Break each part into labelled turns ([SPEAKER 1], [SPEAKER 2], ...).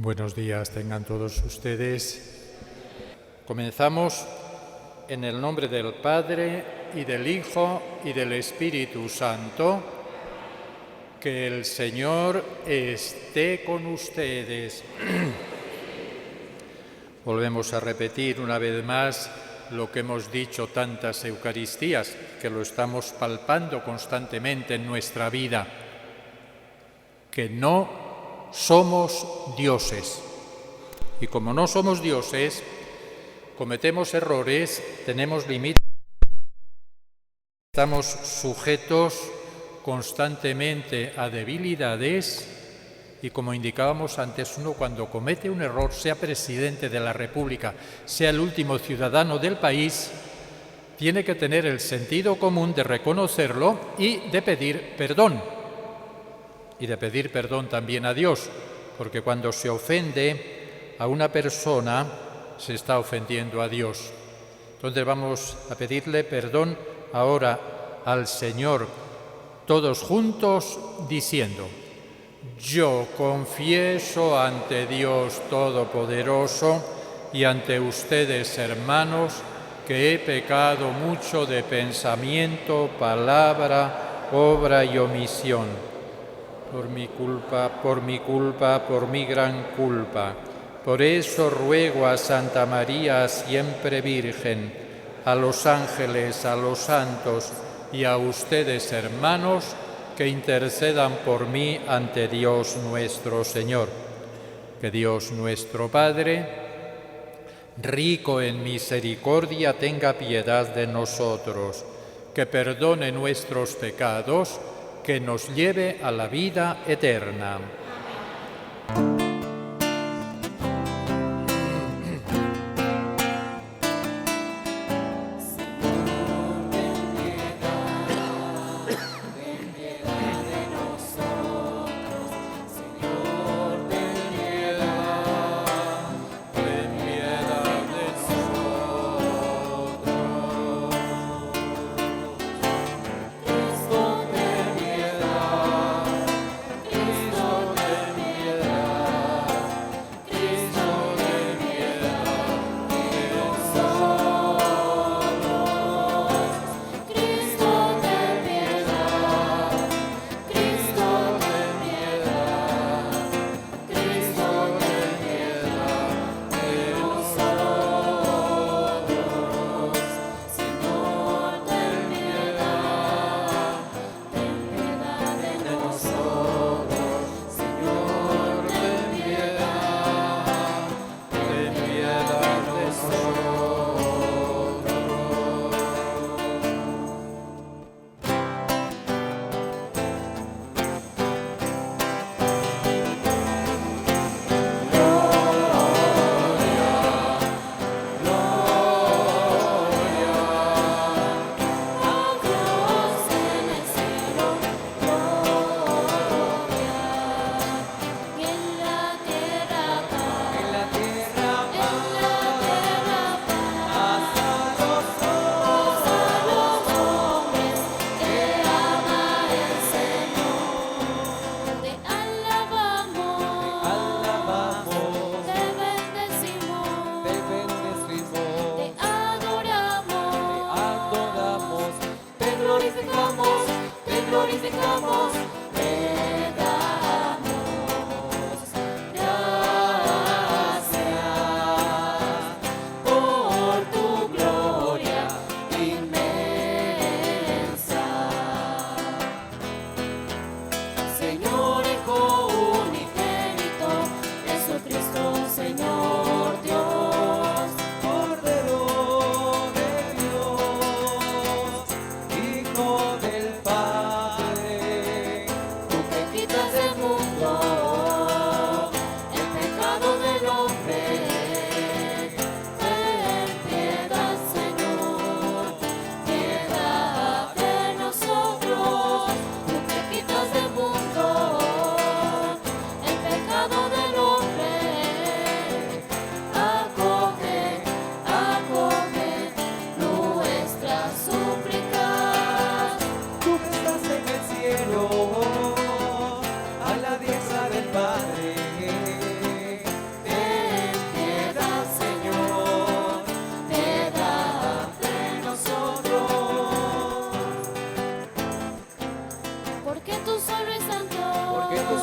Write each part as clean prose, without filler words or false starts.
[SPEAKER 1] Buenos días tengan todos ustedes. Comenzamos en el nombre del Padre, y del Hijo, y del Espíritu Santo. Que el Señor esté con ustedes. Volvemos a repetir una vez más lo que hemos dicho tantas Eucaristías, que lo estamos palpando constantemente en nuestra vida, que no somos dioses. Y como no somos dioses, cometemos errores, tenemos límites, estamos sujetos constantemente a debilidades y, como indicábamos antes, uno cuando comete un error, sea presidente de la República, sea el último ciudadano del país, tiene que tener el sentido común de reconocerlo y de pedir perdón. Y de pedir perdón también a Dios, porque cuando se ofende a una persona, se está ofendiendo a Dios. Entonces vamos a pedirle perdón ahora al Señor, todos juntos, diciendo: yo confieso ante Dios Todopoderoso y ante ustedes, hermanos, que he pecado mucho de pensamiento, palabra, obra y omisión. Por mi culpa, por mi gran culpa. Por eso ruego a Santa María, siempre Virgen, a los ángeles, a los santos y a ustedes, hermanos, que intercedan por mí ante Dios nuestro Señor. Que Dios nuestro Padre, rico en misericordia, tenga piedad de nosotros, que perdone nuestros pecados, que nos lleve a la vida eterna.
[SPEAKER 2] Cristo,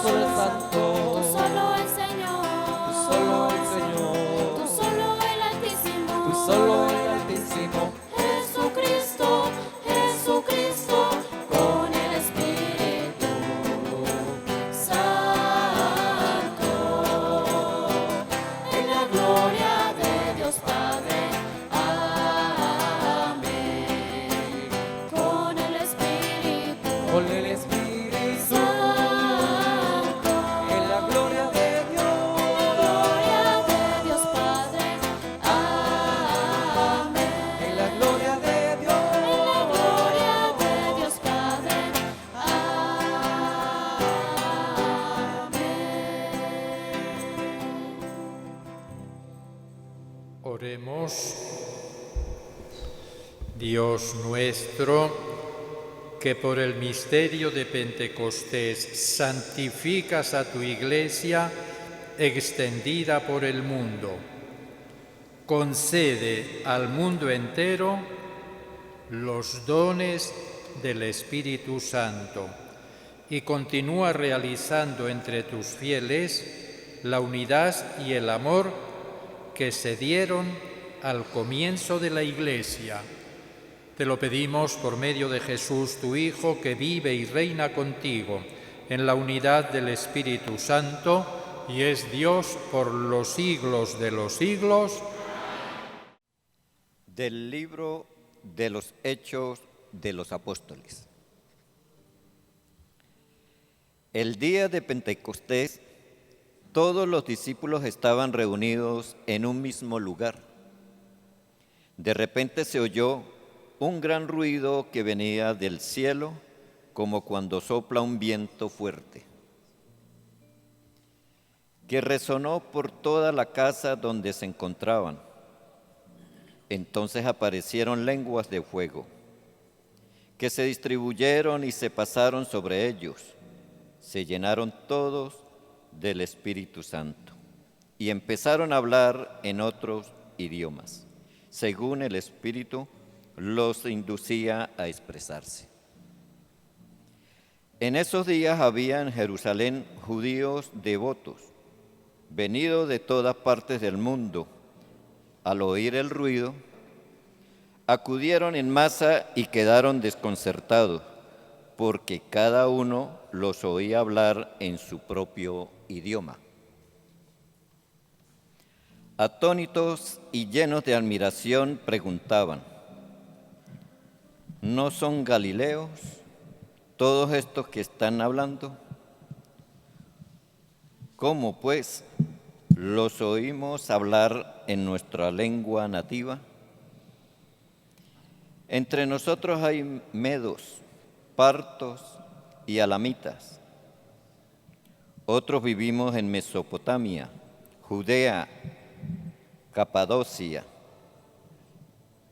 [SPEAKER 2] solo el Santo,
[SPEAKER 3] tú solo el Señor,
[SPEAKER 2] tú solo el Señor,
[SPEAKER 3] tú solo el Altísimo,
[SPEAKER 2] tú solo el Altísimo.
[SPEAKER 3] Jesucristo, Jesucristo, con el Espíritu Santo, en la gloria de Dios Padre. Amén. Con el Espíritu
[SPEAKER 2] Con el Espíritu,
[SPEAKER 3] Santo,
[SPEAKER 2] en la gloria de Dios.
[SPEAKER 3] gloria de Dios Padre. Amén.
[SPEAKER 2] En la gloria de Dios.
[SPEAKER 3] Gloria de Dios Padre.
[SPEAKER 1] Oremos. Dios nuestro, que por el misterio de Pentecostés santificas a tu Iglesia extendida por el mundo, concede al mundo entero los dones del Espíritu Santo y continúa realizando entre tus fieles la unidad y el amor que se dieron al comienzo de la Iglesia. Te lo pedimos por medio de Jesús, tu Hijo, que vive y reina contigo en la unidad del Espíritu Santo y es Dios por los siglos de los siglos.
[SPEAKER 4] Del libro de los Hechos de los Apóstoles. El día de Pentecostés, todos los discípulos estaban reunidos en un mismo lugar. De repente se oyó un gran ruido que venía del cielo, como cuando sopla un viento fuerte, que resonó por toda la casa donde se encontraban. Entonces aparecieron lenguas de fuego, que se distribuyeron y se pasaron sobre ellos. Se llenaron todos del Espíritu Santo y empezaron a hablar en otros idiomas, según el Espíritu los inducía a expresarse. En esos días había en Jerusalén judíos devotos, venidos de todas partes del mundo. Al oír el ruido, acudieron en masa y quedaron desconcertados, porque cada uno los oía hablar en su propio idioma. Atónitos y llenos de admiración preguntaban: ¿no son galileos todos estos que están hablando? ¿Cómo, pues, los oímos hablar en nuestra lengua nativa? Entre nosotros hay medos, partos y alamitas. Otros vivimos en Mesopotamia, Judea, Capadocia,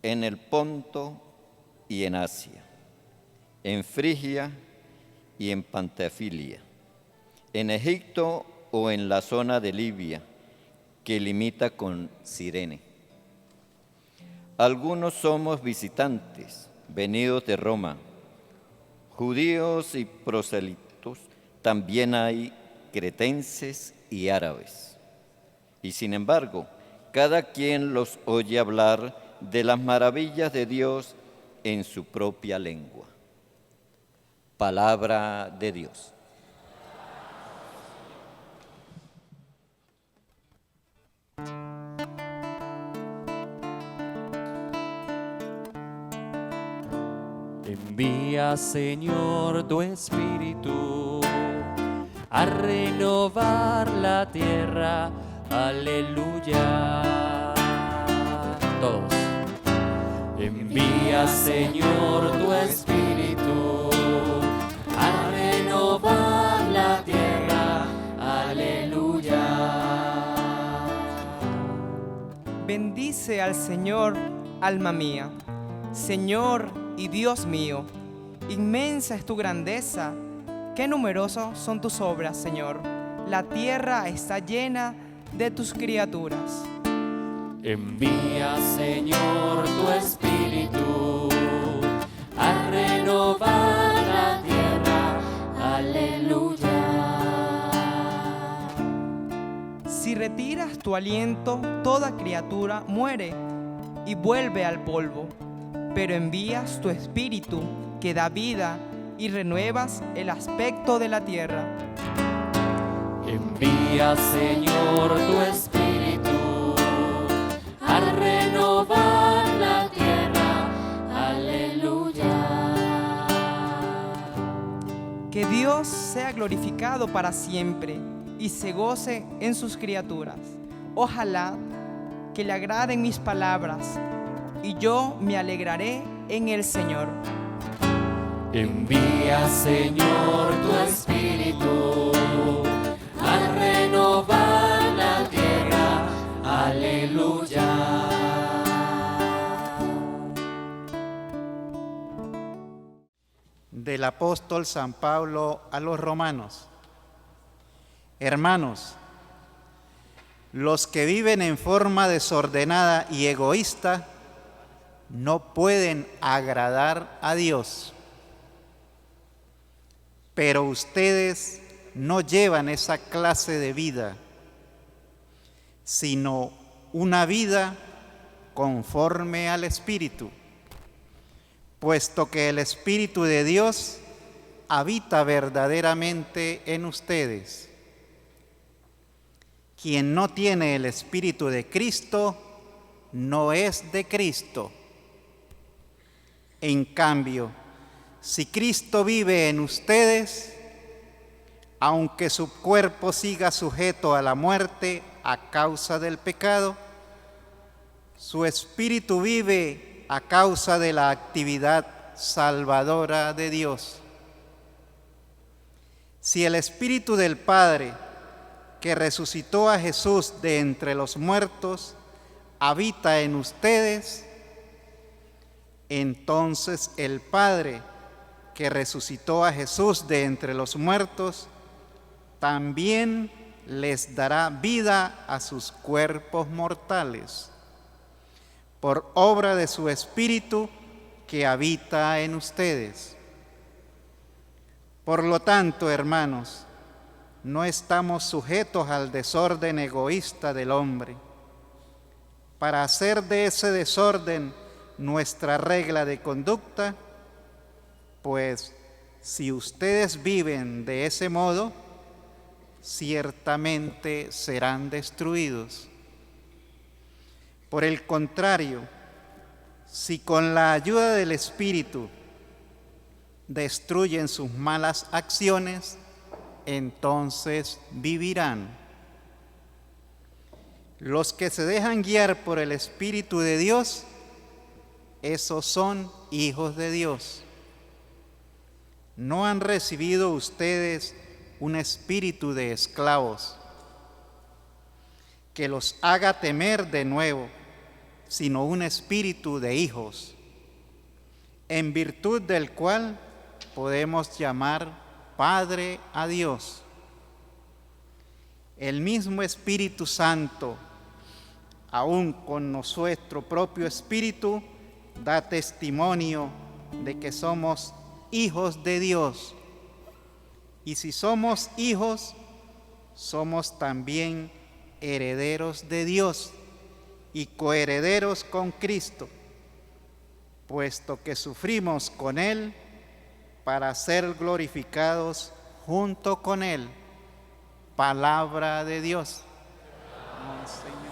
[SPEAKER 4] en el Ponto y en Asia, en Frigia y en Panfilia, en Egipto o en la zona de Libia, que limita con Cirene. Algunos somos visitantes, venidos de Roma, judíos y proselitos, también hay cretenses y árabes. Y sin embargo, cada quien los oye hablar de las maravillas de Dios en su propia lengua. Palabra de Dios.
[SPEAKER 2] Envía, Señor, tu Espíritu a renovar la tierra. Aleluya. Todos. Envía, Señor, tu Espíritu a renovar la tierra. Aleluya.
[SPEAKER 5] Bendice al Señor, alma mía. Señor y Dios mío, inmensa es tu grandeza, qué numerosos son tus obras, Señor. La tierra está llena de tus criaturas.
[SPEAKER 2] Envía, Señor, tu Espíritu a renovar la tierra. Aleluya.
[SPEAKER 5] retiras tu aliento, toda criatura muere y vuelve al polvo, pero envías tu espíritu que da vida y renuevas el aspecto de la tierra.
[SPEAKER 2] Envía, Señor, tu espíritu a renovar la tierra. Aleluya.
[SPEAKER 5] Que Dios sea glorificado para siempre y se goce en sus criaturas. Ojalá que le agraden mis palabras y yo me alegraré en el Señor.
[SPEAKER 2] Envía, Señor, tu espíritu a renovar la tierra. Aleluya.
[SPEAKER 6] Del apóstol San Pablo a los romanos. Hermanos, los que viven en forma desordenada y egoísta no pueden agradar a Dios. Pero ustedes no llevan esa clase de vida, sino una vida conforme al Espíritu, puesto que el Espíritu de Dios habita verdaderamente en ustedes. Quien no tiene el Espíritu de Cristo no es de Cristo. En cambio, si Cristo vive en ustedes, aunque su cuerpo siga sujeto a la muerte a causa del pecado, su espíritu vive a causa de la actividad salvadora de Dios. Si el Espíritu del Padre, que resucitó a Jesús de entre los muertos, habita en ustedes, entonces el Padre, que resucitó a Jesús de entre los muertos, también les dará vida a sus cuerpos mortales, por obra de su Espíritu que habita en ustedes. Por lo tanto, hermanos, no estamos sujetos al desorden egoísta del hombre, para hacer de ese desorden nuestra regla de conducta. Pues si ustedes viven de ese modo, ciertamente serán destruidos. Por el contrario, si con la ayuda del Espíritu destruyen sus malas acciones, entonces vivirán. Los que se dejan guiar por el Espíritu de Dios, esos son hijos de Dios. ¿No han recibido ustedes un espíritu de esclavos que los haga temer de nuevo, sino un espíritu de hijos, en virtud del cual podemos llamar Padre a Dios? El mismo Espíritu Santo, aún con nuestro propio espíritu, da testimonio de que somos hijos de Dios. Y si somos hijos, somos también herederos de Dios y coherederos con Cristo, puesto que sufrimos con Él para ser glorificados junto con Él. Palabra de Dios. Oh, Señor.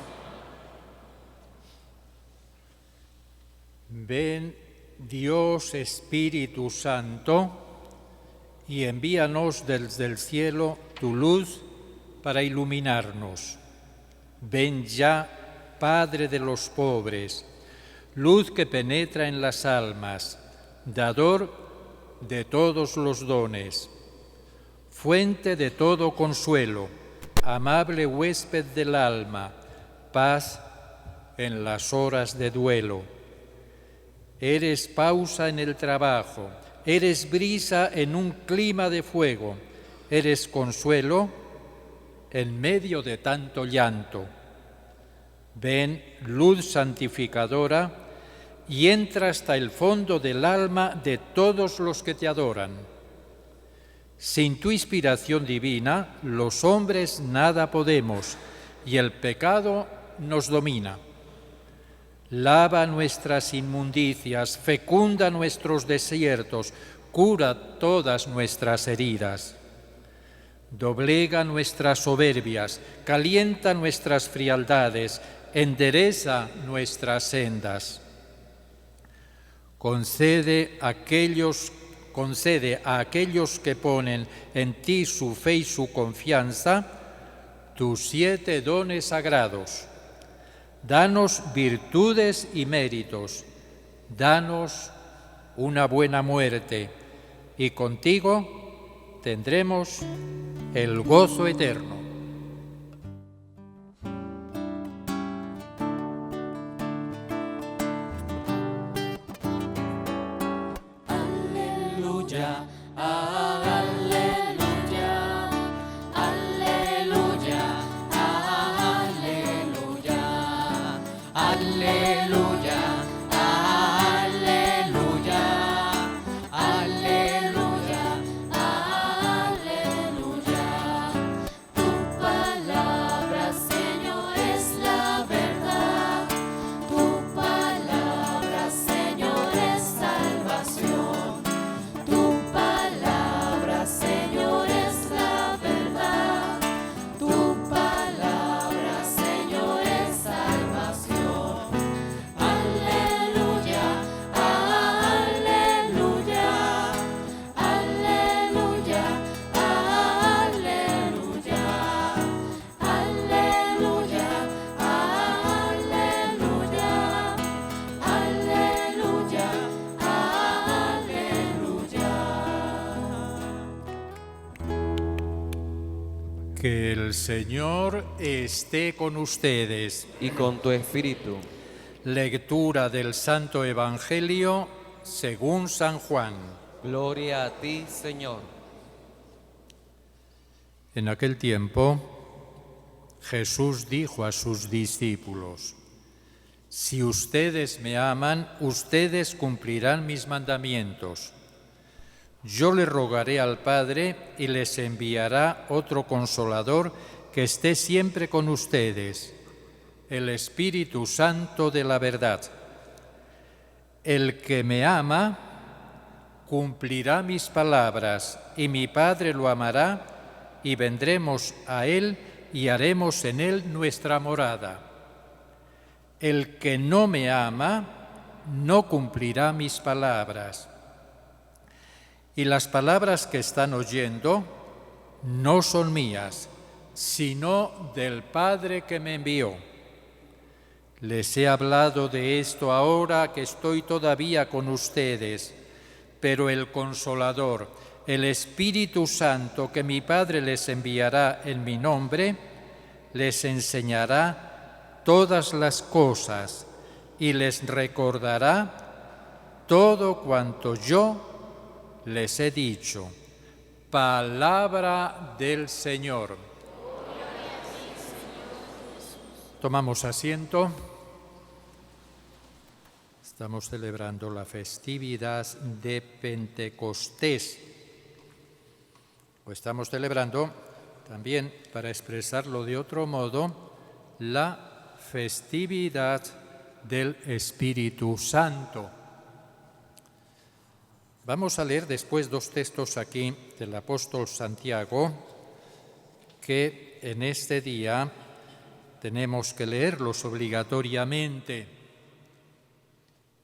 [SPEAKER 1] Ven, Dios Espíritu Santo, y envíanos desde el cielo tu luz para iluminarnos. Ven ya, Padre de los pobres, luz que penetra en las almas, dador de todos los dones, fuente de todo consuelo, amable huésped del alma, paz en las horas de duelo. Eres pausa en el trabajo, eres brisa en un clima de fuego, eres consuelo en medio de tanto llanto. Ven, luz santificadora, y entra hasta el fondo del alma de todos los que te adoran. Sin tu inspiración divina, los hombres nada podemos, y el pecado nos domina. Lava nuestras inmundicias, fecunda nuestros desiertos, cura todas nuestras heridas. Doblega nuestras soberbias, calienta nuestras frialdades, endereza nuestras sendas. Concede a aquellos que ponen en ti su fe y su confianza tus 7 dones sagrados. Danos virtudes y méritos, danos una buena muerte, y contigo tendremos el gozo eterno.
[SPEAKER 2] Aleluya, aleluya, aleluya, aleluya, aleluya, aleluya, aleluya, aleluya. Tu palabra, Señor, es la verdad. Tu palabra, Señor, es salvación. Tu palabra, Señor, es la verdad. Tu palabra, Señor, es salvación. Aleluya, aleluya, aleluya, aleluya, aleluya, aleluya, aleluya, aleluya.
[SPEAKER 1] Que el Señor esté con ustedes.
[SPEAKER 7] y con tu espíritu.
[SPEAKER 1] Lectura del Santo Evangelio según San Juan.
[SPEAKER 7] Gloria a ti, Señor.
[SPEAKER 1] En aquel tiempo, Jesús dijo a sus discípulos: Si ustedes me aman, ustedes cumplirán mis mandamientos. Yo le rogaré al Padre y les enviará otro Consolador que esté siempre con ustedes, el Espíritu Santo de la verdad. El que me ama cumplirá mis palabras, y mi Padre lo amará, y vendremos a él y haremos en él nuestra morada. El que no me ama no cumplirá mis palabras. Y las palabras que están oyendo no son mías, sino del Padre que me envió. Les he hablado de esto ahora que estoy todavía con ustedes, pero el Consolador, el Espíritu Santo que mi Padre les enviará en mi nombre, les enseñará todas las cosas y les recordará todo cuanto yo les he dicho. Palabra del Señor. Tomamos asiento. Estamos celebrando la festividad de Pentecostés. O estamos celebrando también, para expresarlo de otro modo, la festividad del Espíritu Santo. Vamos a leer después 2 textos aquí del apóstol Santiago, que en este día tenemos que leerlos obligatoriamente.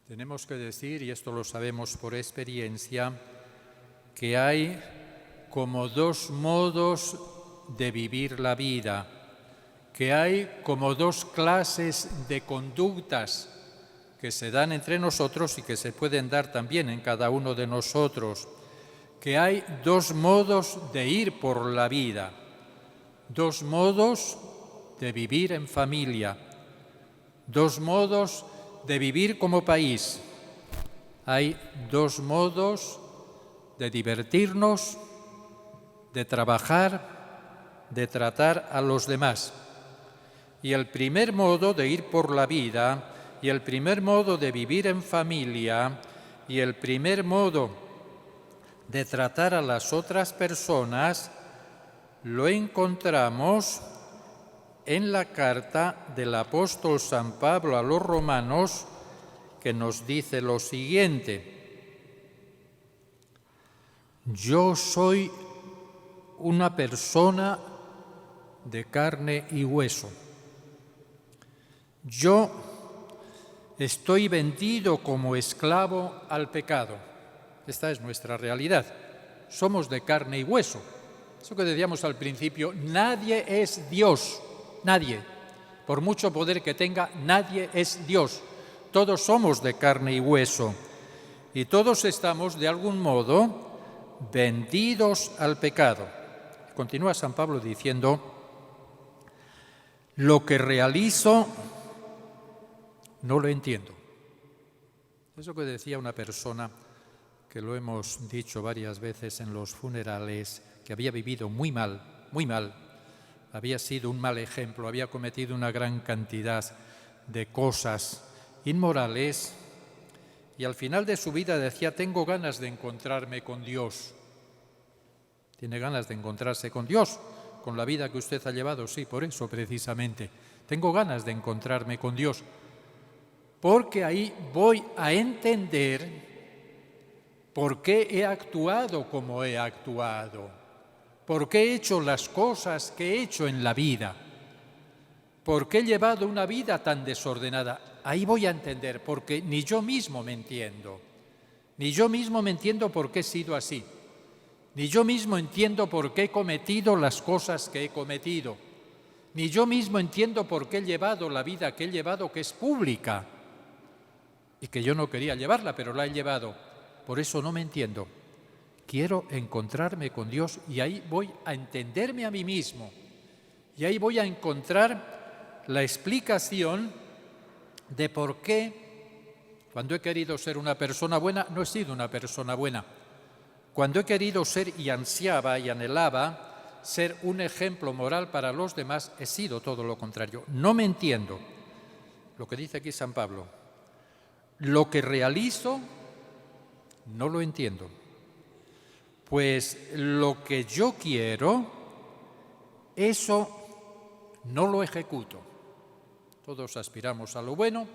[SPEAKER 1] Tenemos que decir, y esto lo sabemos por experiencia, que hay como 2 modos de vivir la vida, que hay como 2 clases de conductas que se dan entre nosotros y que se pueden dar también en cada uno de nosotros, que hay 2 modos de ir por la vida, 2 modos de vivir en familia, 2 modos de vivir como país. Hay 2 modos de divertirnos, de trabajar, de tratar a los demás. Y el primer modo de ir por la vida, y el primer modo de vivir en familia, y el primer modo de tratar a las otras personas, lo encontramos en la carta del apóstol San Pablo a los romanos, que nos dice lo siguiente: yo soy una persona de carne y hueso. Yo estoy vendido como esclavo al pecado. Esta es nuestra realidad. Somos de carne y hueso. Eso que decíamos al principio, nadie es Dios, nadie. Por mucho poder que tenga, nadie es Dios. Todos somos de carne y hueso y todos estamos de algún modo vendidos al pecado. Continúa San Pablo diciendo: lo que realizo no lo entiendo. Eso que decía una persona, que lo hemos dicho varias veces en los funerales, que había vivido muy mal, había sido un mal ejemplo, había cometido una gran cantidad de cosas inmorales y al final de su vida decía: tengo ganas de encontrarme con Dios. ¿Tiene ganas de encontrarse con Dios? ¿Con la vida que usted ha llevado? Sí, por eso precisamente. Tengo ganas de encontrarme con Dios, porque ahí voy a entender por qué he actuado como he actuado, por qué he hecho las cosas que he hecho en la vida, por qué he llevado una vida tan desordenada. Ahí voy a entender, porque ni yo mismo me entiendo, ni yo mismo me entiendo por qué he sido así, ni yo mismo entiendo por qué he cometido las cosas que he cometido, ni yo mismo entiendo por qué he llevado la vida que he llevado, que es pública, y que yo no quería llevarla, pero la he llevado. Por eso no me entiendo. Quiero encontrarme con Dios y ahí voy a entenderme a mí mismo. Y ahí voy a encontrar la explicación de por qué, cuando he querido ser una persona buena, no he sido una persona buena. Cuando he querido ser y ansiaba y anhelaba ser un ejemplo moral para los demás, he sido todo lo contrario. No me entiendo. Lo que dice aquí San Pablo: lo que realizo no lo entiendo, pues lo que yo quiero, eso no lo ejecuto. Todos aspiramos a lo bueno,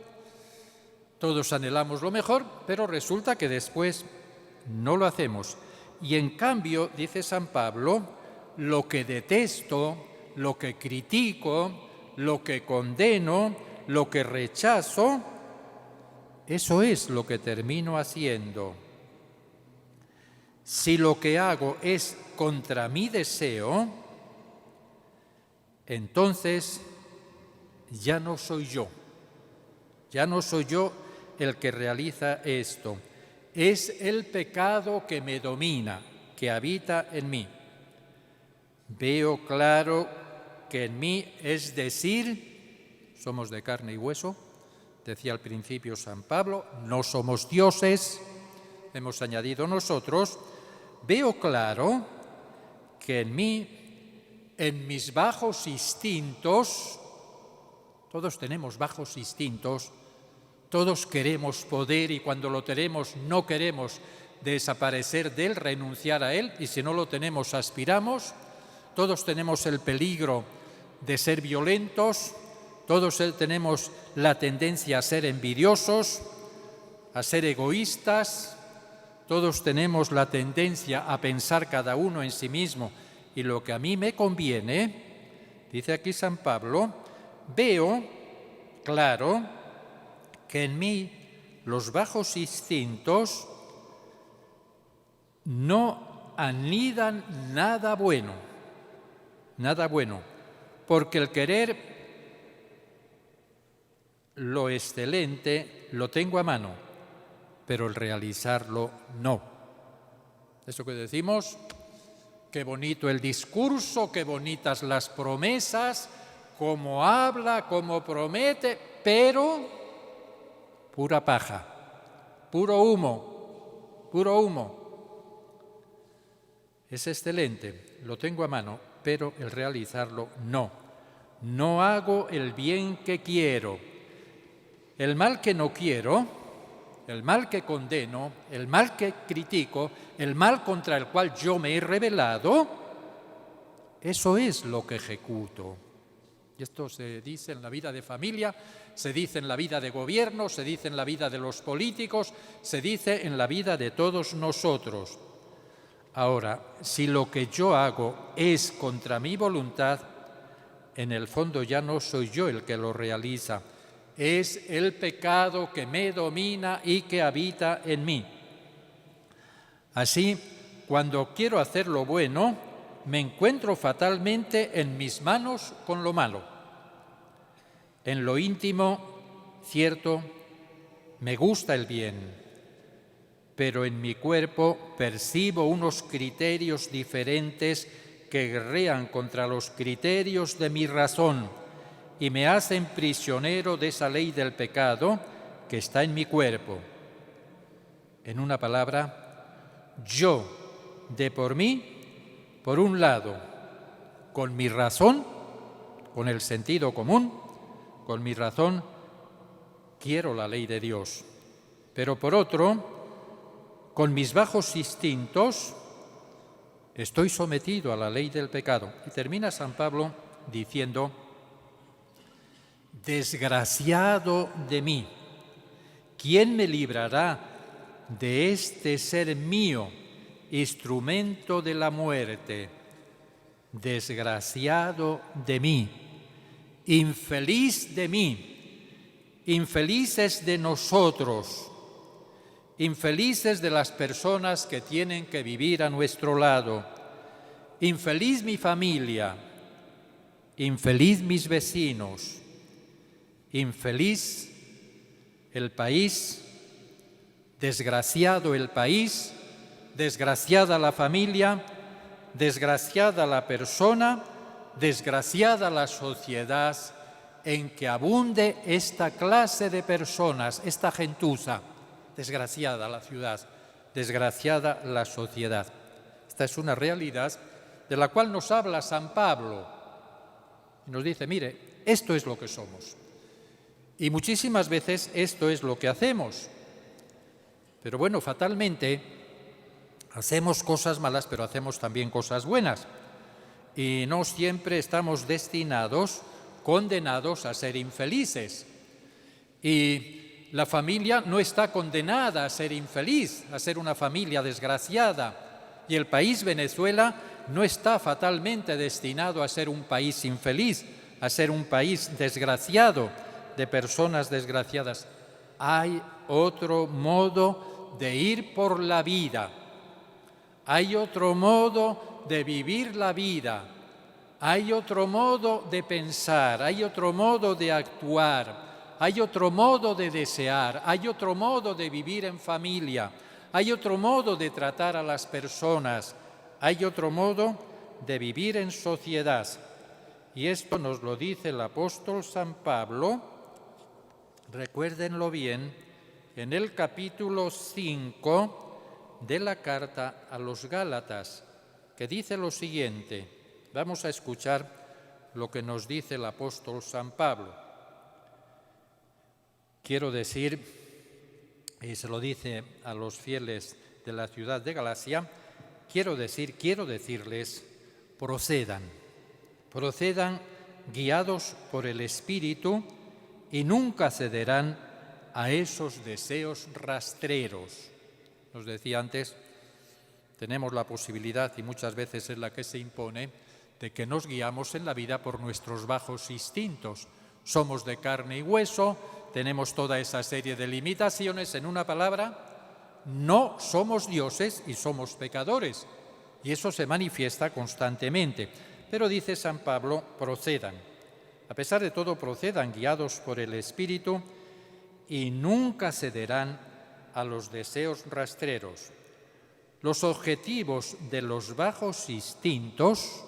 [SPEAKER 1] todos anhelamos lo mejor, pero resulta que después no lo hacemos. Y en cambio, dice San Pablo, lo que detesto, lo que critico, lo que condeno, lo que rechazo, eso es lo que termino haciendo. Si lo que hago es contra mi deseo, entonces ya no soy yo el que realiza esto. Es el pecado que me domina, que habita en mí. Veo claro que en mí, es decir, somos de carne y hueso, decía al principio San Pablo, no somos dioses, hemos añadido nosotros. Veo claro que en mí, en mis bajos instintos, todos tenemos bajos instintos, todos queremos poder y cuando lo tenemos no queremos desaparecer de él, renunciar a él, y si no lo tenemos aspiramos. Todos tenemos el peligro de ser violentos, todos tenemos la tendencia a ser envidiosos, a ser egoístas. Todos tenemos la tendencia a pensar cada uno en sí mismo y lo que a mí me conviene. Dice aquí San Pablo: veo claro que en mí los bajos instintos no anidan nada bueno, porque el querer lo excelente lo tengo a mano, pero el realizarlo no. Eso que decimos, qué bonito el discurso, qué bonitas las promesas, cómo habla, cómo promete, pero pura paja, puro humo. Es excelente, lo tengo a mano, pero el realizarlo no. No hago el bien que quiero. El mal que no quiero, el mal que condeno, el mal que critico, el mal contra el cual yo me he rebelado, eso es lo que ejecuto. Y esto se dice en la vida de familia, se dice en la vida de gobierno, se dice en la vida de los políticos, se dice en la vida de todos nosotros. Ahora, si lo que yo hago es contra mi voluntad, en el fondo ya no soy yo el que lo realiza, es el pecado que me domina y que habita en mí. Así, cuando quiero hacer lo bueno, me encuentro fatalmente en mis manos con lo malo. En lo íntimo, cierto, me gusta el bien, pero en mi cuerpo percibo unos criterios diferentes que guerrean contra los criterios de mi razón y me hacen prisionero de esa ley del pecado que está en mi cuerpo. En una palabra, yo, de por mí, por un lado, con mi razón, con el sentido común, con mi razón, quiero la ley de Dios, pero por otro, con mis bajos instintos, estoy sometido a la ley del pecado. Y termina San Pablo diciendo, desgraciado de mí, ¿quién me librará de este ser mío, instrumento de la muerte? Desgraciado de mí, infeliz de mí, infelices de nosotros, infelices de las personas que tienen que vivir a nuestro lado, infeliz mi familia, infeliz mis vecinos, infeliz el país, desgraciado el país, desgraciada la familia, desgraciada la persona, desgraciada la sociedad en que abunde esta clase de personas, esta gentuza. Desgraciada la ciudad, desgraciada la sociedad. Esta es una realidad de la cual nos habla San Pablo. Y nos dice, mire, esto es lo que somos. Y muchísimas veces esto es lo que hacemos. Pero bueno, fatalmente hacemos cosas malas, pero hacemos también cosas buenas. Y no siempre estamos destinados, condenados a ser infelices. Y la familia no está condenada a ser infeliz, a ser una familia desgraciada. Y el país Venezuela no está fatalmente destinado a ser un país infeliz, a ser un país desgraciado, de personas desgraciadas. Hay otro modo de ir por la vida. Hay otro modo de vivir la vida. Hay otro modo de pensar, hay otro modo de actuar. Hay otro modo de desear, hay otro modo de vivir en familia, hay otro modo de tratar a las personas, hay otro modo de vivir en sociedad. Y esto nos lo dice el apóstol San Pablo, recuérdenlo bien, en el capítulo 5 de la carta a los Gálatas, que dice lo siguiente. Vamos a escuchar lo que nos dice el apóstol San Pablo. Quiero decir, y se lo dice a los fieles de la ciudad de Galacia, quiero decirles, procedan guiados por el Espíritu y nunca cederán a esos deseos rastreros. Nos decía antes, tenemos la posibilidad, y muchas veces es la que se impone, de que nos guiamos en la vida por nuestros bajos instintos. Somos de carne y hueso, tenemos toda esa serie de limitaciones. En una palabra, no somos dioses y somos pecadores. Y eso se manifiesta constantemente. Pero dice San Pablo, procedan. A pesar de todo, procedan guiados por el Espíritu y nunca cederán a los deseos rastreros. Los objetivos de los bajos instintos,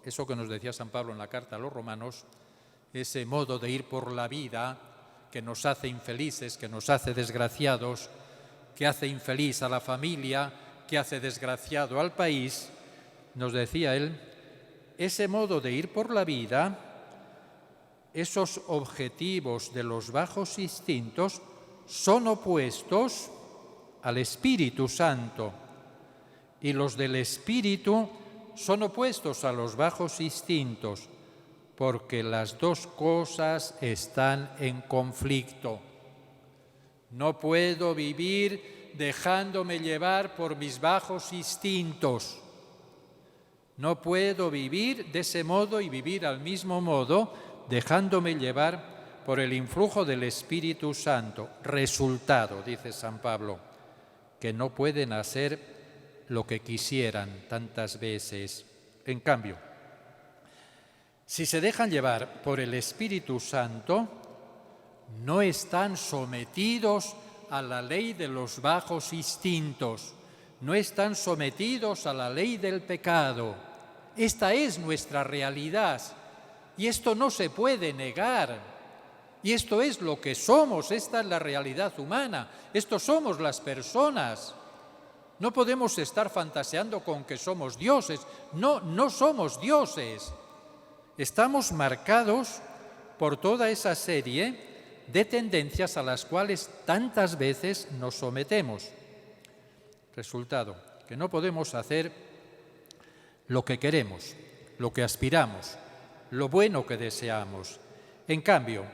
[SPEAKER 1] eso que nos decía San Pablo en la carta a los Romanos, ese modo de ir por la vida que nos hace infelices, que nos hace desgraciados, que hace infeliz a la familia, que hace desgraciado al país, nos decía él, ese modo de ir por la vida, esos objetivos de los bajos instintos son opuestos al Espíritu Santo y los del Espíritu son opuestos a los bajos instintos. porque las dos cosas están en conflicto. No puedo vivir dejándome llevar por mis bajos instintos. No puedo vivir de ese modo y vivir al mismo modo dejándome llevar por el influjo del Espíritu Santo. Resultado, dice San Pablo, que no pueden hacer lo que quisieran tantas veces. En cambio, si se dejan llevar por el Espíritu Santo, no están sometidos a la ley de los bajos instintos, no están sometidos a la ley del pecado. Esta es nuestra realidad y esto no se puede negar. Y esto es lo que somos, esta es la realidad humana, estos somos las personas. No podemos estar fantaseando con que somos dioses, no somos dioses. Estamos marcados por toda esa serie de tendencias a las cuales tantas veces nos sometemos. Resultado, que no podemos hacer lo que queremos, lo que aspiramos, lo bueno que deseamos. En cambio,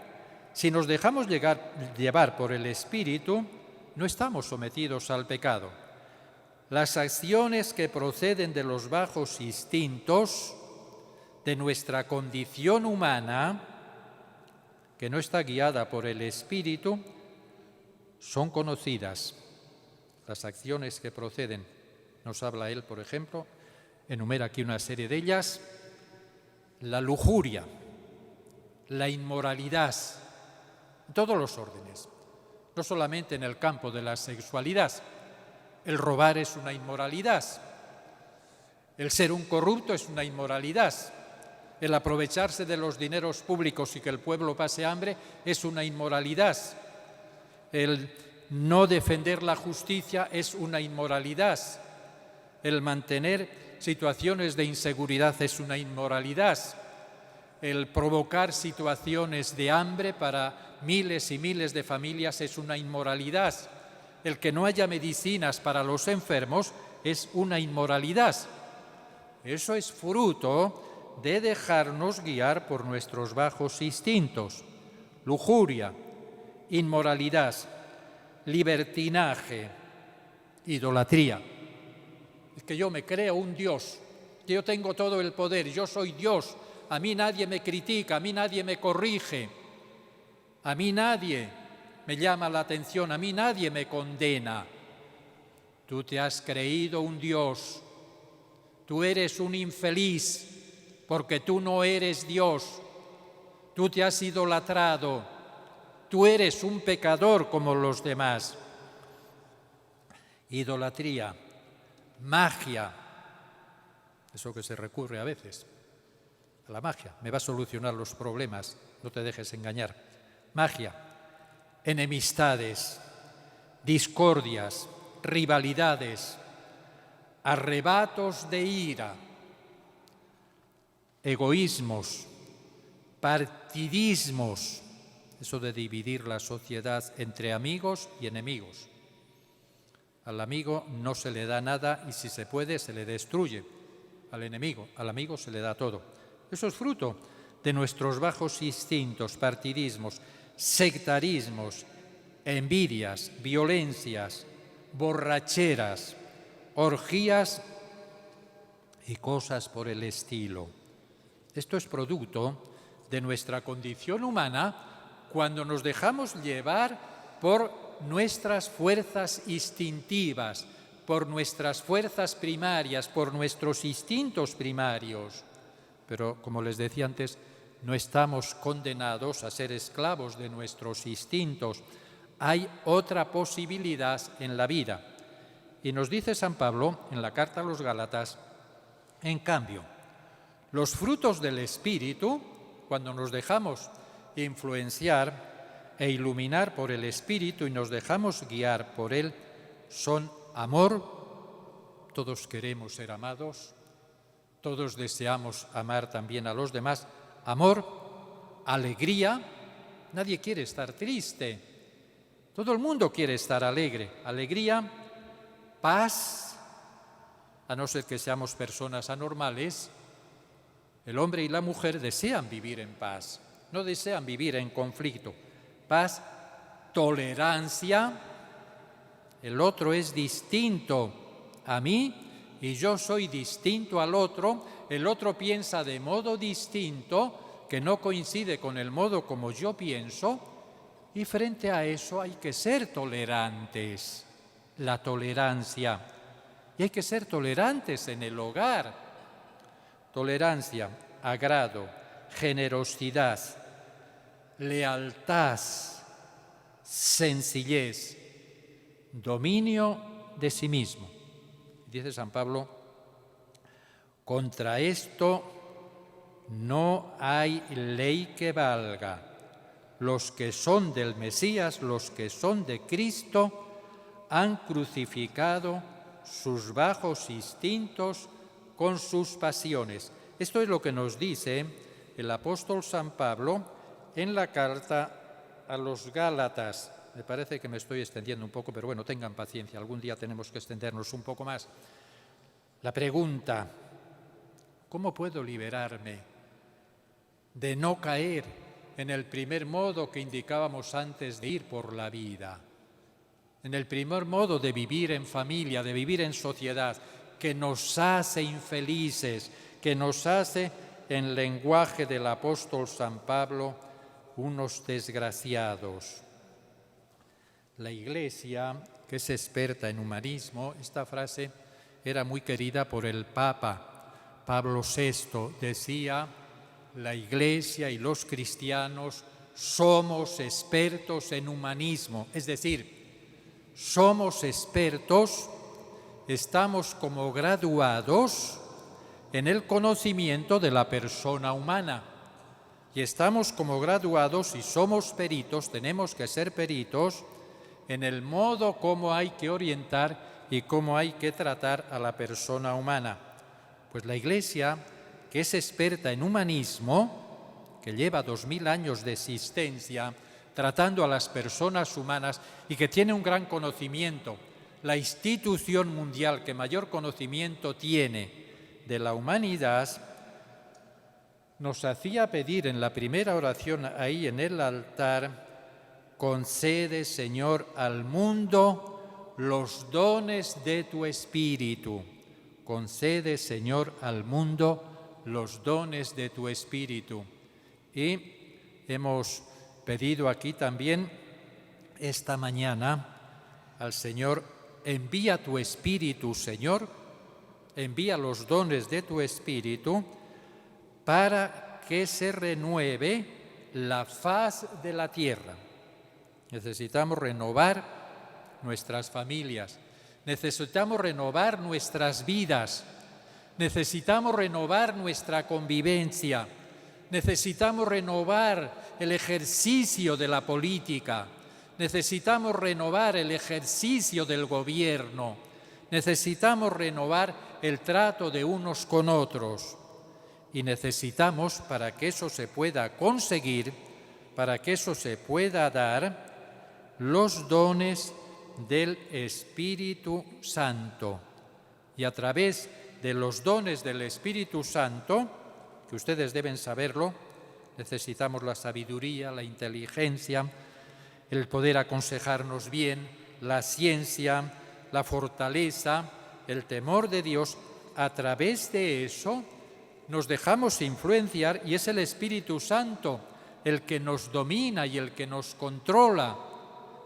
[SPEAKER 1] si nos dejamos llevar por el Espíritu, no estamos sometidos al pecado. Las acciones que proceden de los bajos instintos, de nuestra condición humana, que no está guiada por el Espíritu, son conocidas. Las acciones que proceden, nos habla él, por ejemplo, enumera aquí una serie de ellas: la lujuria, la inmoralidad, en todos los órdenes, no solamente en el campo de la sexualidad. El robar es una inmoralidad, el ser un corrupto es una inmoralidad, el aprovecharse de los dineros públicos y que el pueblo pase hambre es una inmoralidad, el no defender la justicia es una inmoralidad, el mantener situaciones de inseguridad es una inmoralidad, el provocar situaciones de hambre para miles y miles de familias es una inmoralidad, el que no haya medicinas para los enfermos es una inmoralidad. Eso es fruto de dejarnos guiar por nuestros bajos instintos. Lujuria, inmoralidad, libertinaje, idolatría. Es que yo me creo un Dios, que yo tengo todo el poder, yo soy Dios, a mí nadie me critica, a mí nadie me corrige, a mí nadie me llama la atención, a mí nadie me condena. Tú te has creído un Dios, tú eres un infeliz porque tú no eres Dios, tú te has idolatrado, tú eres un pecador como los demás. Idolatría, magia, eso que se recurre a veces, a la magia, me va a solucionar los problemas, no te dejes engañar. Magia, enemistades, discordias, rivalidades, arrebatos de ira, egoísmos, partidismos, eso de dividir la sociedad entre amigos y enemigos. Al amigo no se le da nada y si se puede se le destruye. Al amigo se le da todo. Eso es fruto de nuestros bajos instintos, partidismos, sectarismos, envidias, violencias, borracheras, orgías y cosas por el estilo. Esto es producto de nuestra condición humana cuando nos dejamos llevar por nuestras fuerzas instintivas, por nuestras fuerzas primarias, por nuestros instintos primarios. Pero, como les decía antes, no estamos condenados a ser esclavos de nuestros instintos. Hay otra posibilidad en la vida. Y nos dice San Pablo en la carta a los Gálatas, en cambio, los frutos del Espíritu, cuando nos dejamos influenciar e iluminar por el Espíritu y nos dejamos guiar por Él, son amor, todos queremos ser amados, todos deseamos amar también a los demás, amor, alegría, nadie quiere estar triste, todo el mundo quiere estar alegre, alegría, paz, a no ser que seamos personas anormales, El hombre y la mujer desean vivir en paz, no desean vivir en conflicto. Paz, tolerancia. El otro es distinto a mí y yo soy distinto al otro. El otro piensa de modo distinto, que no coincide con el modo como yo pienso, y frente a eso hay que ser tolerantes. La tolerancia. Y hay que ser tolerantes en el hogar. Tolerancia, agrado, generosidad, lealtad, sencillez, dominio de sí mismo. Dice San Pablo, contra esto no hay ley que valga. Los que son del Mesías, los que son de Cristo, han crucificado sus bajos instintos con sus pasiones. Esto es lo que nos dice el apóstol San Pablo en la carta a los Gálatas. Me parece que me estoy extendiendo un poco, pero bueno, tengan paciencia, algún día tenemos que extendernos un poco más. La pregunta, ¿cómo puedo liberarme de no caer en el primer modo que indicábamos antes de ir por la vida? En el primer modo de vivir en familia, de vivir en sociedad, que nos hace infelices, que nos hace, en lenguaje del apóstol San Pablo, unos desgraciados. La Iglesia, que es experta en humanismo, esta frase era muy querida por el Papa Pablo VI. Decía, la Iglesia y los cristianos somos expertos en humanismo, es decir, somos expertos, estamos como graduados en el conocimiento de la persona humana y estamos como graduados y somos peritos, tenemos que ser peritos en el modo como hay que orientar y cómo hay que tratar a la persona humana. Pues la Iglesia, que es experta en humanismo, que lleva 2000 años de existencia tratando a las personas humanas y que tiene un gran conocimiento, la institución mundial que mayor conocimiento tiene de la humanidad, nos hacía pedir en la primera oración ahí en el altar, concede, Señor, al mundo los dones de tu Espíritu. Concede, Señor, al mundo los dones de tu Espíritu. Y hemos pedido aquí también esta mañana al Señor, envía tu Espíritu, Señor, envía los dones de tu Espíritu para que se renueve la faz de la tierra. Necesitamos renovar nuestras familias, necesitamos renovar nuestras vidas, necesitamos renovar nuestra convivencia, necesitamos renovar el ejercicio de la política, necesitamos renovar el ejercicio del gobierno, necesitamos renovar el trato de unos con otros y necesitamos, para que eso se pueda conseguir, para que eso se pueda dar, los dones del Espíritu Santo. Y a través de los dones del Espíritu Santo, que ustedes deben saberlo, necesitamos la sabiduría, la inteligencia, el poder aconsejarnos bien, la ciencia, la fortaleza, el temor de Dios. A través de eso nos dejamos influenciar y es el Espíritu Santo el que nos domina y el que nos controla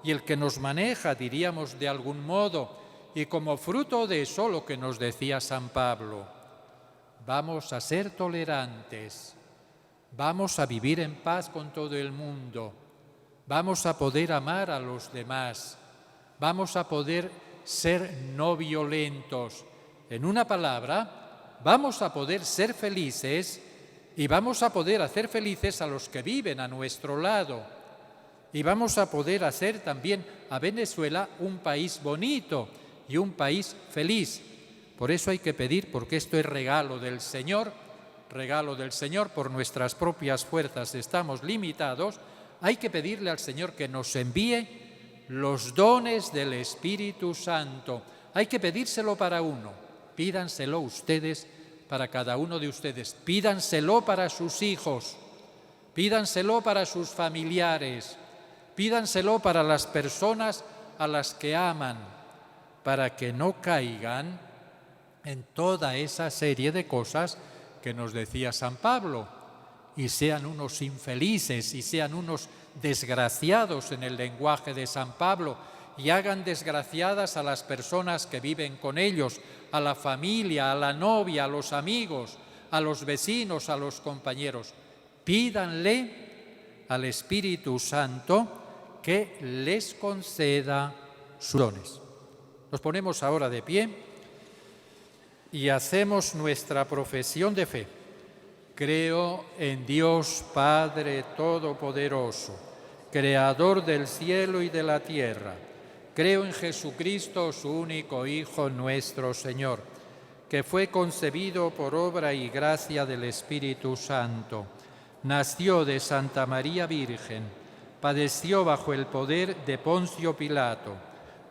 [SPEAKER 1] y el que nos maneja, diríamos de algún modo. Y como fruto de eso, lo que nos decía San Pablo, vamos a ser tolerantes, vamos a vivir en paz con todo el mundo, vamos a poder amar a los demás, vamos a poder ser no violentos. En una palabra, vamos a poder ser felices y vamos a poder hacer felices a los que viven a nuestro lado. Y vamos a poder hacer también a Venezuela un país bonito y un país feliz. Por eso hay que pedir, porque esto es regalo del Señor, por nuestras propias fuerzas estamos limitados, hay que pedirle al Señor que nos envíe los dones del Espíritu Santo. Hay que pedírselo para uno, pídanselo ustedes para cada uno de ustedes. Pídanselo para sus hijos, pídanselo para sus familiares, pídanselo para las personas a las que aman, para que no caigan en toda esa serie de cosas que nos decía San Pablo, y sean unos infelices y sean unos desgraciados en el lenguaje de San Pablo, y hagan desgraciadas a las personas que viven con ellos, a la familia, a la novia, a los amigos, a los vecinos, a los compañeros. Pídanle al Espíritu Santo que les conceda sus dones. Nos ponemos ahora de pie y hacemos nuestra profesión de fe. Creo en Dios Padre Todopoderoso, Creador del cielo y de la tierra. Creo en Jesucristo, su único Hijo, nuestro Señor, que fue concebido por obra y gracia del Espíritu Santo. Nació de Santa María Virgen, padeció bajo el poder de Poncio Pilato,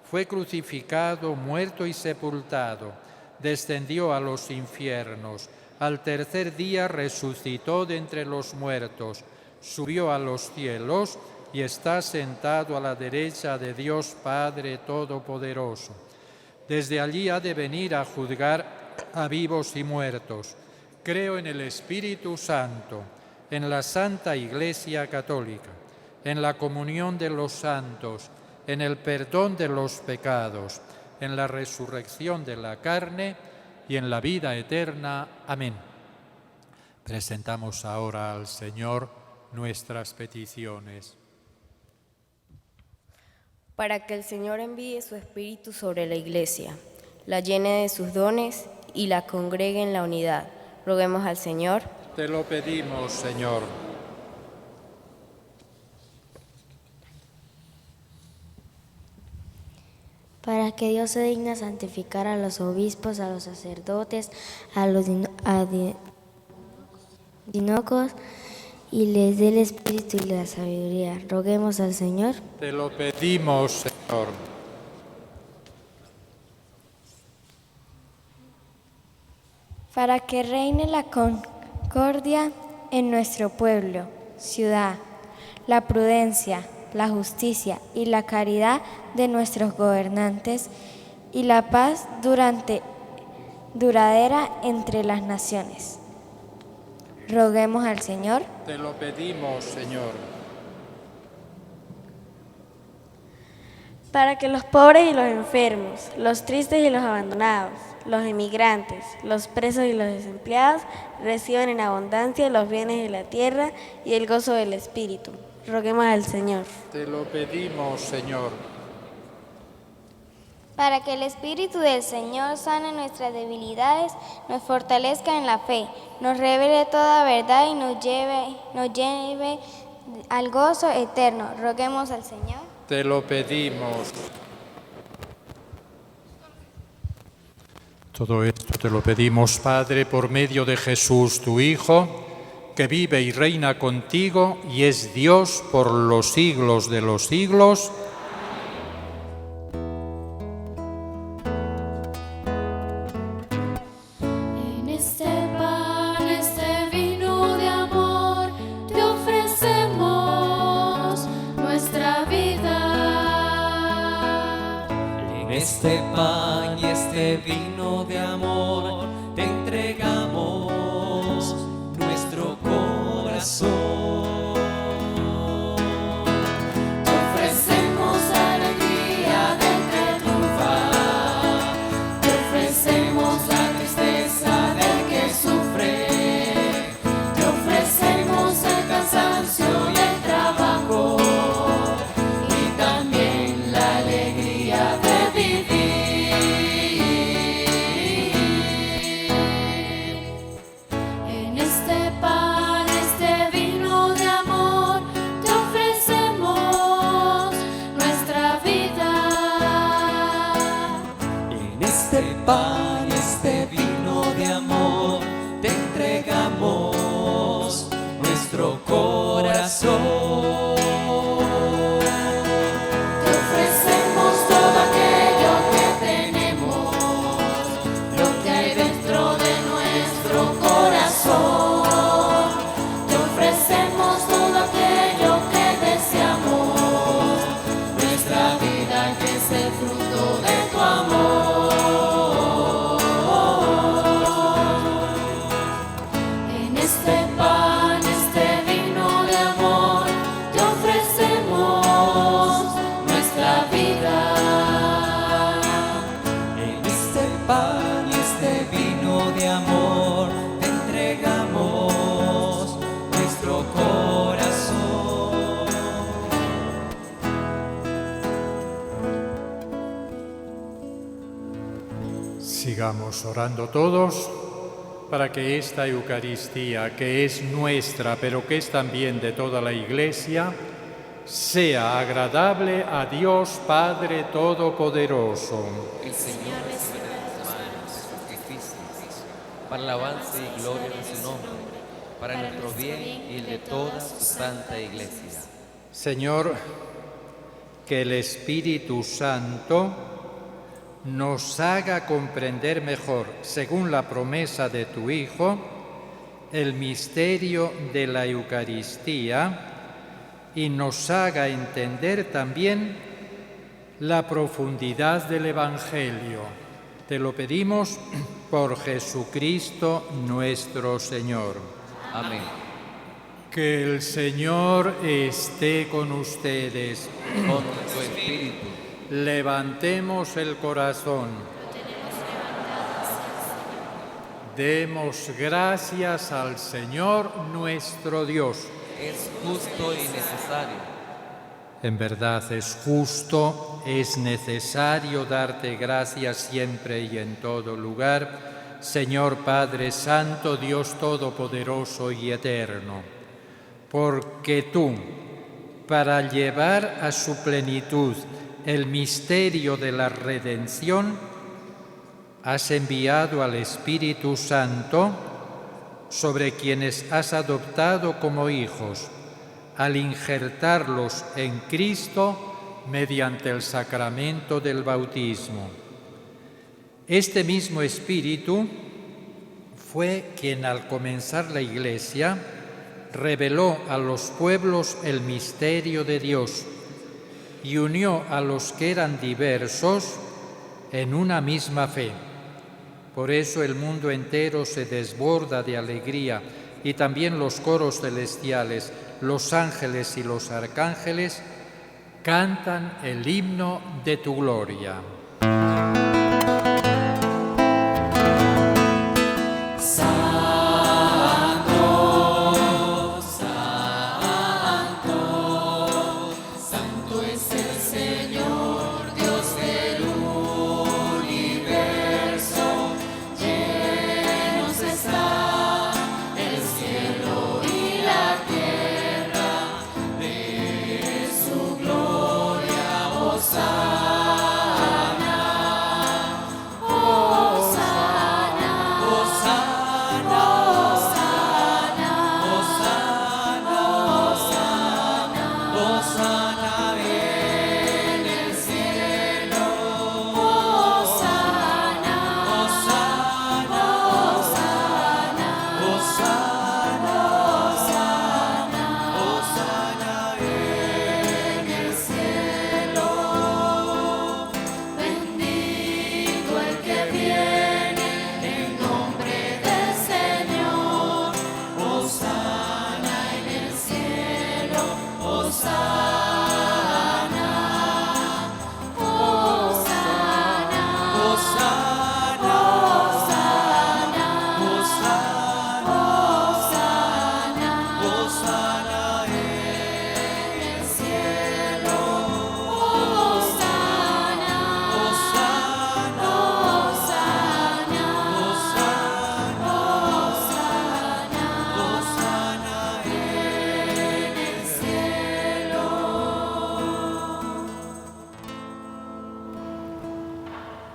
[SPEAKER 1] fue crucificado, muerto y sepultado, descendió a los infiernos, al tercer día resucitó de entre los muertos, subió a los cielos y está sentado a la derecha de Dios Padre Todopoderoso. Desde allí ha de venir a juzgar a vivos y muertos. Creo en el Espíritu Santo, en la Santa Iglesia Católica, en la comunión de los santos, en el perdón de los pecados, en la resurrección de la carne y en la vida eterna. Amén. Presentamos ahora al Señor nuestras peticiones.
[SPEAKER 8] Para que el Señor envíe su Espíritu sobre la Iglesia, la llene de sus dones y la congregue en la unidad. Roguemos al Señor.
[SPEAKER 1] Te lo pedimos, Señor.
[SPEAKER 9] Para que Dios se digna santificar a los obispos, a los sacerdotes, a los dinocos, y les dé el espíritu y la sabiduría. Roguemos al Señor.
[SPEAKER 1] Te lo pedimos, Señor.
[SPEAKER 10] Para que reine la concordia en nuestro pueblo, ciudad, la prudencia, la justicia y la caridad de nuestros gobernantes y la paz duradera entre las naciones. Roguemos al Señor.
[SPEAKER 1] Te lo pedimos, Señor.
[SPEAKER 10] Para que los pobres y los enfermos, los tristes y los abandonados, los emigrantes, los presos y los desempleados reciban en abundancia los bienes de la tierra y el gozo del Espíritu. Roguemos al Señor.
[SPEAKER 1] Te lo pedimos, Señor.
[SPEAKER 3] Para que el Espíritu del Señor sane nuestras debilidades, nos fortalezca en la fe, nos revele toda verdad y nos lleve al gozo eterno. Roguemos al Señor.
[SPEAKER 1] Te lo pedimos. Todo esto te lo pedimos, Padre, por medio de Jesús, tu Hijo, que vive y reina contigo y es Dios por los siglos de los siglos.
[SPEAKER 2] En este pan, este vino de amor, te ofrecemos nuestra vida.
[SPEAKER 7] En este pan y este vino de amor te entregamos nuestro corazón.
[SPEAKER 2] Te ofrecemos alegría de triunfar, te ofrecemos la tristeza del que sufre, te ofrecemos el cansancio y el trabajo, y también la alegría de vivir. En este pan, este vino de amor, te ofrecemos nuestra vida.
[SPEAKER 7] En este pan y este vino de amor te entregamos nuestro corazón.
[SPEAKER 2] Te ofrecemos todo aquello que tenemos, lo que hay dentro de nuestro
[SPEAKER 1] Sigamos orando todos para que esta Eucaristía, que es nuestra, pero que es también de toda la Iglesia, sea agradable a Dios Padre Todopoderoso.
[SPEAKER 7] El Señor reciba de tus manos los sacrificios, para la alabanza y gloria de su nombre, para nuestro bien y el de toda su santa Iglesia.
[SPEAKER 1] Señor, que el Espíritu Santo nos haga comprender mejor, según la promesa de tu Hijo, el misterio de la Eucaristía y nos haga entender también la profundidad del Evangelio. Te lo pedimos por Jesucristo nuestro Señor.
[SPEAKER 7] Amén.
[SPEAKER 1] Que el Señor esté con ustedes.
[SPEAKER 7] Con tu espíritu.
[SPEAKER 1] Levantemos el corazón. Demos gracias al Señor nuestro Dios.
[SPEAKER 7] Es justo y necesario.
[SPEAKER 1] En verdad es justo, es necesario darte gracias siempre y en todo lugar, Señor Padre Santo, Dios Todopoderoso y Eterno, porque tú, para llevar a su plenitud el misterio de la redención, has enviado al Espíritu Santo sobre quienes has adoptado como hijos, al injertarlos en Cristo mediante el sacramento del bautismo. Este mismo Espíritu fue quien al comenzar la Iglesia reveló a los pueblos el misterio de Dios y unió a los que eran diversos en una misma fe. Por eso el mundo entero se desborda de alegría y también los coros celestiales, los ángeles y los arcángeles cantan el himno de tu gloria.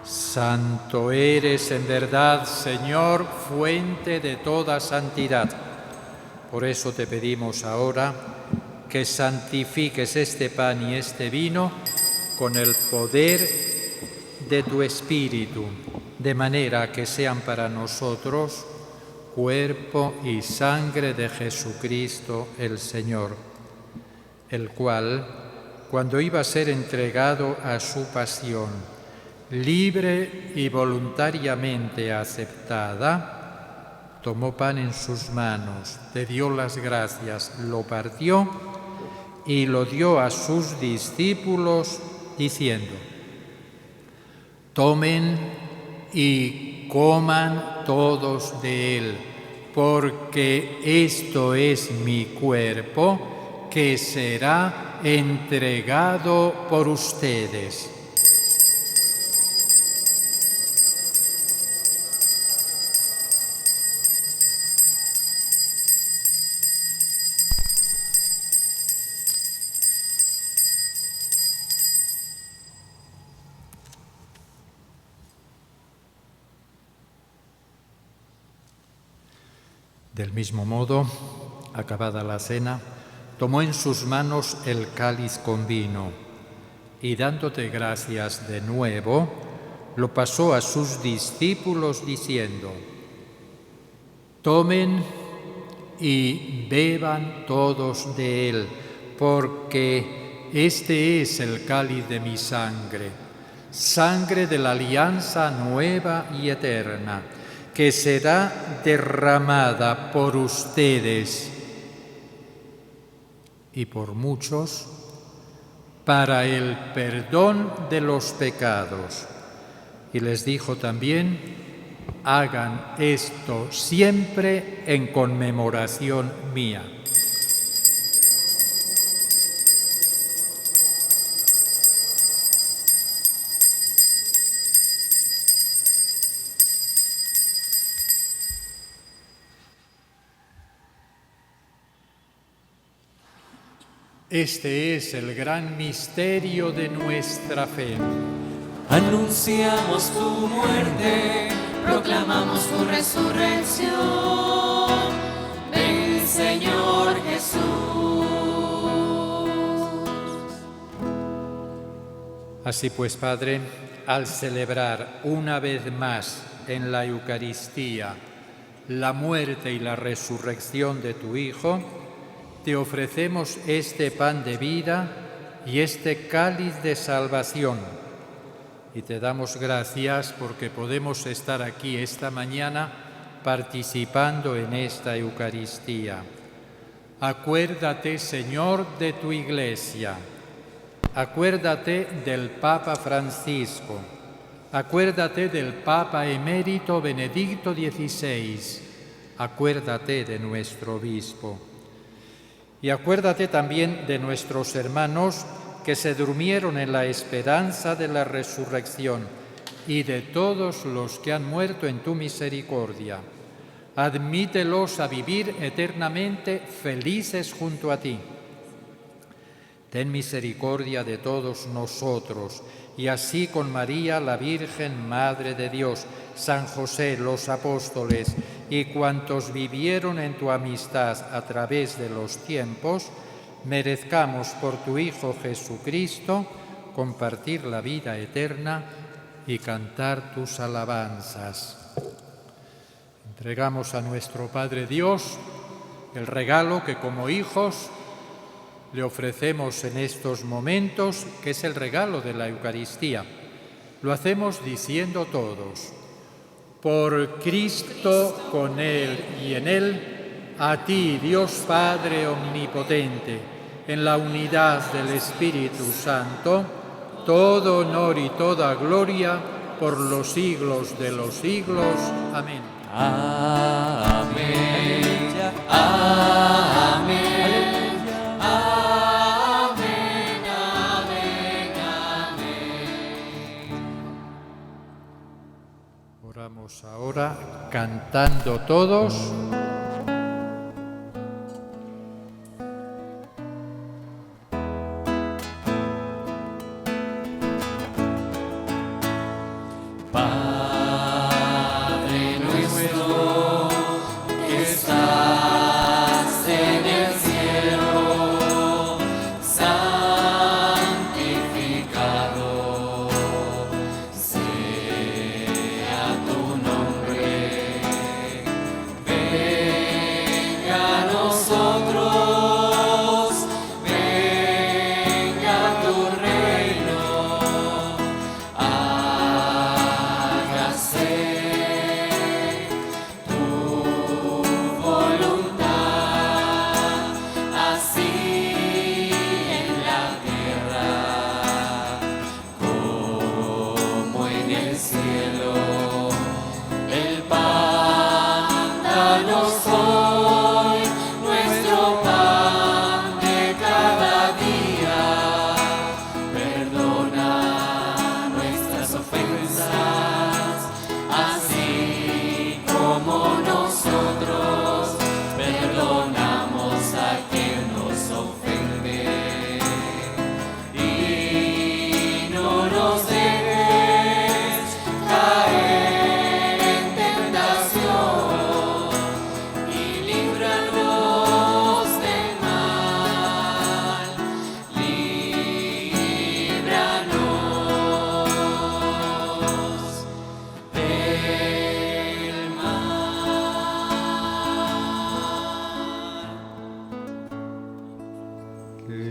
[SPEAKER 1] Santo eres en verdad, Señor, fuente de toda santidad. Por eso te pedimos ahora que santifiques este pan y este vino con el poder de tu Espíritu, de manera que sean para nosotros cuerpo y sangre de Jesucristo el Señor, el cual, cuando iba a ser entregado a su pasión, libre y voluntariamente aceptada, tomó pan en sus manos, te dio las gracias, lo partió y lo dio a sus discípulos, diciendo: tomen y coman todos de él, porque esto es mi cuerpo que será entregado por ustedes. Del mismo modo, acabada la cena, tomó en sus manos el cáliz con vino y dándote gracias de nuevo, lo pasó a sus discípulos diciendo: tomen y beban todos de él, porque este es el cáliz de mi sangre, sangre de la alianza nueva y eterna, que será derramada por ustedes y por muchos para el perdón de los pecados. Y les dijo también: hagan esto siempre en conmemoración mía. Este es el gran misterio de nuestra fe.
[SPEAKER 2] Anunciamos tu muerte, proclamamos tu resurrección. Ven, Señor Jesús.
[SPEAKER 1] Así pues, Padre, al celebrar una vez más en la Eucaristía la muerte y la resurrección de tu Hijo, te ofrecemos este pan de vida y este cáliz de salvación. Y te damos gracias porque podemos estar aquí esta mañana participando en esta Eucaristía. Acuérdate, Señor, de tu Iglesia. Acuérdate del Papa Francisco. Acuérdate del Papa emérito Benedicto XVI. Acuérdate de nuestro obispo. Y acuérdate también de nuestros hermanos que se durmieron en la esperanza de la resurrección y de todos los que han muerto en tu misericordia. Admítelos a vivir eternamente felices junto a ti. Ten misericordia de todos nosotros, y así con María, la Virgen Madre de Dios, San José, los apóstoles y cuantos vivieron en tu amistad a través de los tiempos, merezcamos por tu Hijo Jesucristo compartir la vida eterna y cantar tus alabanzas. Entregamos a nuestro Padre Dios el regalo que como hijos le ofrecemos en estos momentos, que es el regalo de la Eucaristía. Lo hacemos diciendo todos: por Cristo, con Él y en Él, a ti, Dios Padre Omnipotente, en la unidad del Espíritu Santo, todo honor y toda gloria por los siglos de los siglos. Amén.
[SPEAKER 2] Amén. Amén.
[SPEAKER 1] Oramos ahora cantando todos.
[SPEAKER 2] Padre nuestro que estás en el cielo, santificado sea tu nombre. Venga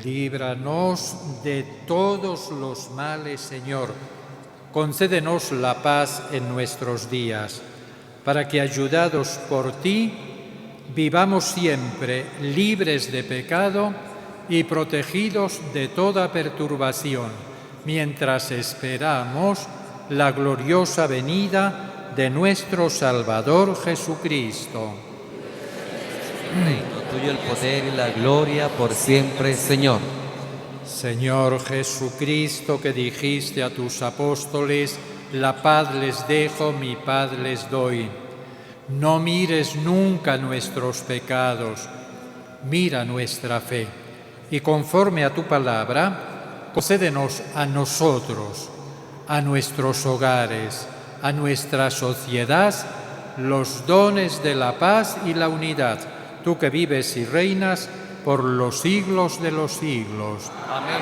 [SPEAKER 1] Líbranos de todos los males, Señor. Concédenos la paz en nuestros días, para que, ayudados por ti, vivamos siempre libres de pecado y protegidos de toda perturbación, mientras esperamos la gloriosa venida de nuestro Salvador Jesucristo.
[SPEAKER 7] Reino tuyo el poder y la gloria por siempre, Señor.
[SPEAKER 1] Señor Jesucristo, que dijiste a tus apóstoles, la paz les dejo, mi paz les doy. No mires nunca nuestros pecados, mira nuestra fe. Y conforme a tu palabra, concédenos a nosotros, a nuestros hogares, a nuestra sociedad, los dones de la paz y la unidad. Tú que vives y reinas por los siglos de los siglos.
[SPEAKER 7] Amén.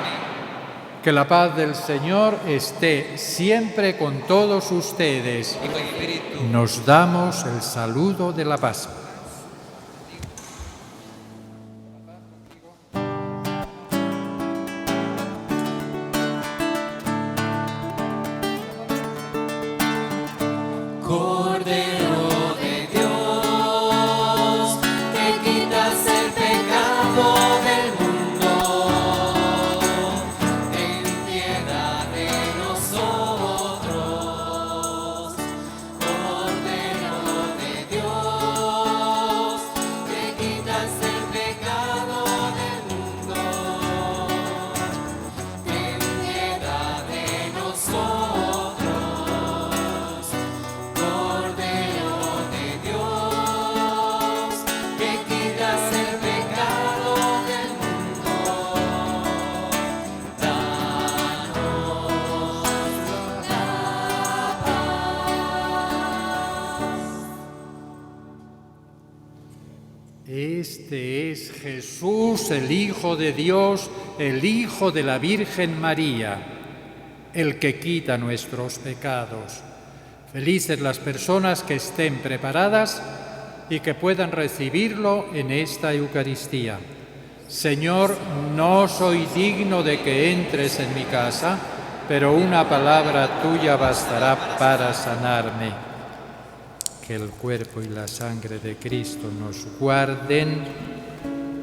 [SPEAKER 1] Que la paz del Señor esté siempre con todos ustedes.
[SPEAKER 7] Y con espíritu.
[SPEAKER 1] Nos damos el saludo de la paz.
[SPEAKER 2] Cordero de Dios, que quitas el pecado del mundo, ten piedad de nosotros. Cordero de Dios, que quitas el pecado del mundo, ten piedad de nosotros. Cordero de Dios, que quitas el pecado del mundo, danos la paz.
[SPEAKER 1] Este es Jesús, el Hijo de Dios, el Hijo de la Virgen María, el que quita nuestros pecados. Felices las personas que estén preparadas y que puedan recibirlo en esta Eucaristía. Señor, no soy digno de que entres en mi casa, pero una palabra tuya bastará para sanarme. Que el cuerpo y la sangre de Cristo nos guarden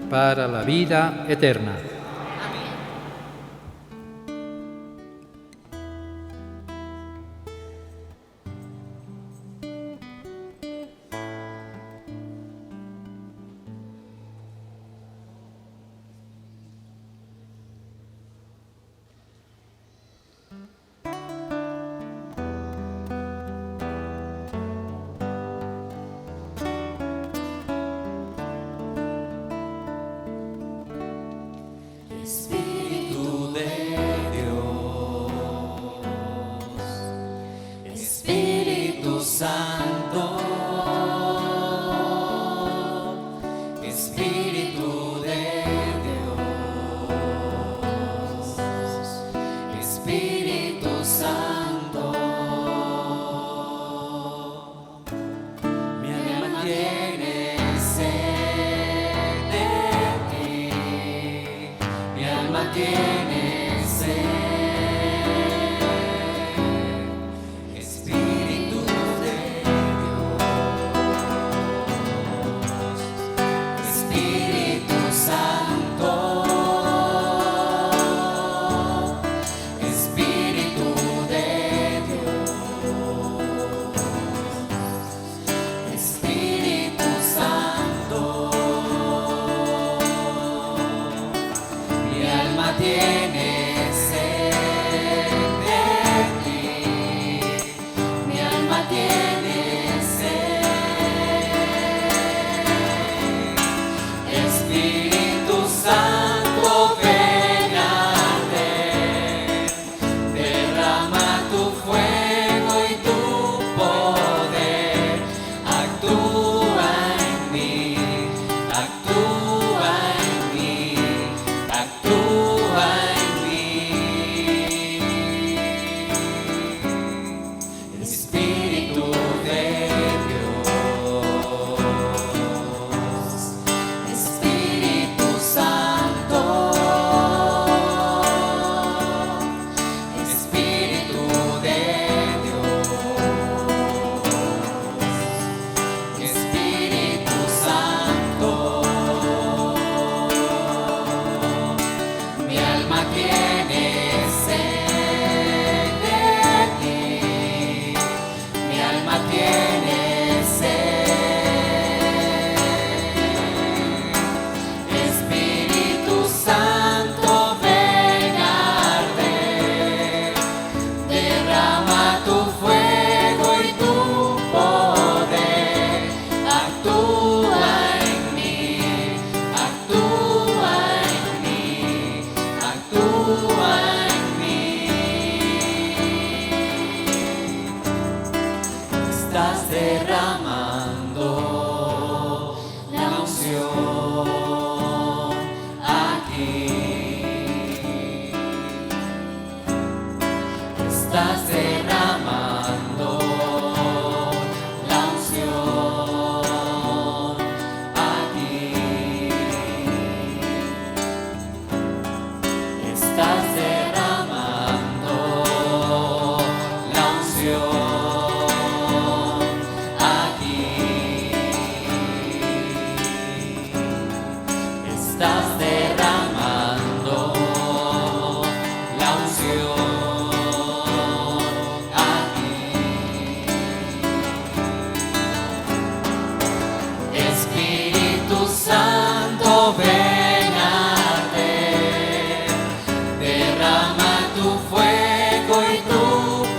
[SPEAKER 1] para la vida eterna.
[SPEAKER 2] Espíritu de Dios, Espíritu Santo, Espíritu de Dios, Espíritu Santo, mi alma tiene sed de ti. Mi alma tiene sed, Espíritu de Dios, Espíritu Santo, Espíritu de Dios, Espíritu Santo. Mi alma tiene sed de ti, mi alma tiene sed. Espíritu Santo, ven a arder, derrama tu fuego y tu poder, actúa en mí, actúa en mí, actúa en
[SPEAKER 7] estás derramando la unción aquí. Espíritu Santo, ven a arder, derrama tu fuego y tu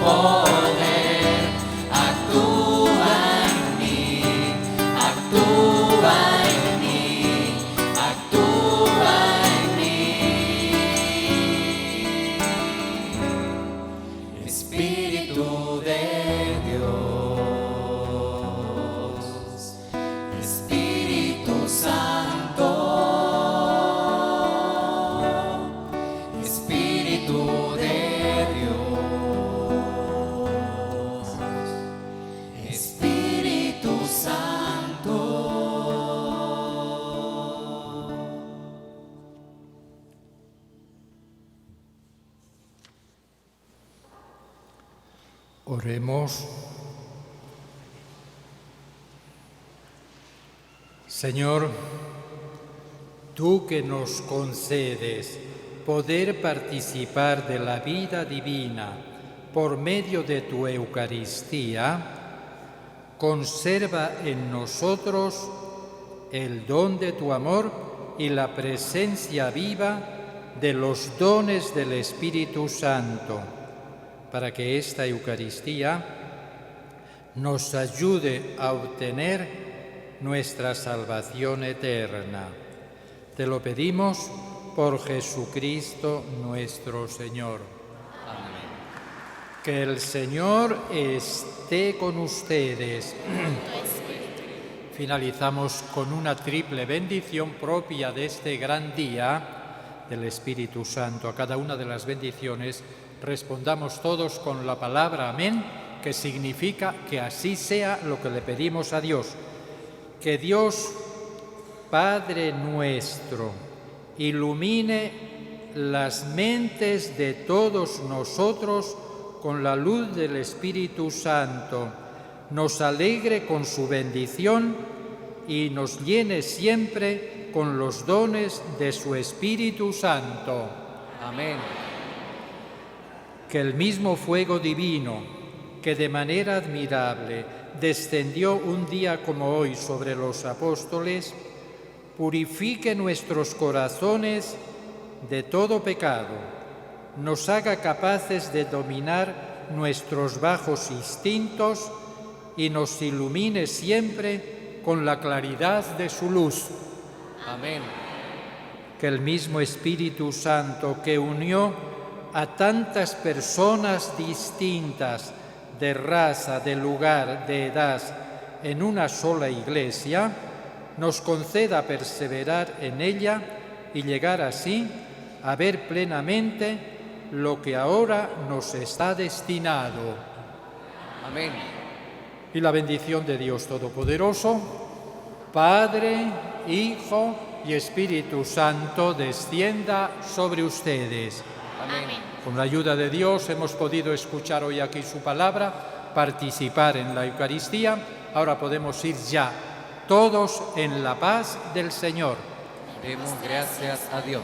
[SPEAKER 7] poder, actúa en mí, actúa en mí, actúa en mí. Espíritu de Dios, Espíritu Santo, Espíritu de Dios, Espíritu Santo.
[SPEAKER 1] Oremos. Señor, tú que nos concedes poder participar de la vida divina por medio de tu Eucaristía, conserva en nosotros el don de tu amor y la presencia viva de los dones del Espíritu Santo, para que esta Eucaristía nos ayude a obtener nuestra salvación eterna. Te lo pedimos por Jesucristo nuestro Señor.
[SPEAKER 7] Amén.
[SPEAKER 1] Que el Señor esté con ustedes. Finalizamos con una triple bendición propia de este gran día del Espíritu Santo. A cada una de las bendiciones respondamos todos con la palabra amén, que significa que así sea lo que le pedimos a Dios. Que Dios, Padre nuestro, ilumine las mentes de todos nosotros con la luz del Espíritu Santo, nos alegre con su bendición y nos llene siempre con los dones de su Espíritu Santo.
[SPEAKER 7] Amén.
[SPEAKER 1] Que el mismo fuego divino que de manera admirable descendió un día como hoy sobre los apóstoles, purifique nuestros corazones de todo pecado, nos haga capaces de dominar nuestros bajos instintos y nos ilumine siempre con la claridad de su luz.
[SPEAKER 7] Amén.
[SPEAKER 1] Que el mismo Espíritu Santo que unió a tantas personas distintas de raza, de lugar, de edad, en una sola Iglesia, nos conceda perseverar en ella y llegar así a ver plenamente lo que ahora nos está destinado.
[SPEAKER 7] Amén.
[SPEAKER 1] Y la bendición de Dios Todopoderoso, Padre, Hijo y Espíritu Santo, descienda sobre ustedes.
[SPEAKER 7] Amén.
[SPEAKER 1] Con la ayuda de Dios hemos podido escuchar hoy aquí su palabra, participar en la Eucaristía. Ahora podemos ir ya, todos en la paz del Señor.
[SPEAKER 7] Demos gracias a Dios.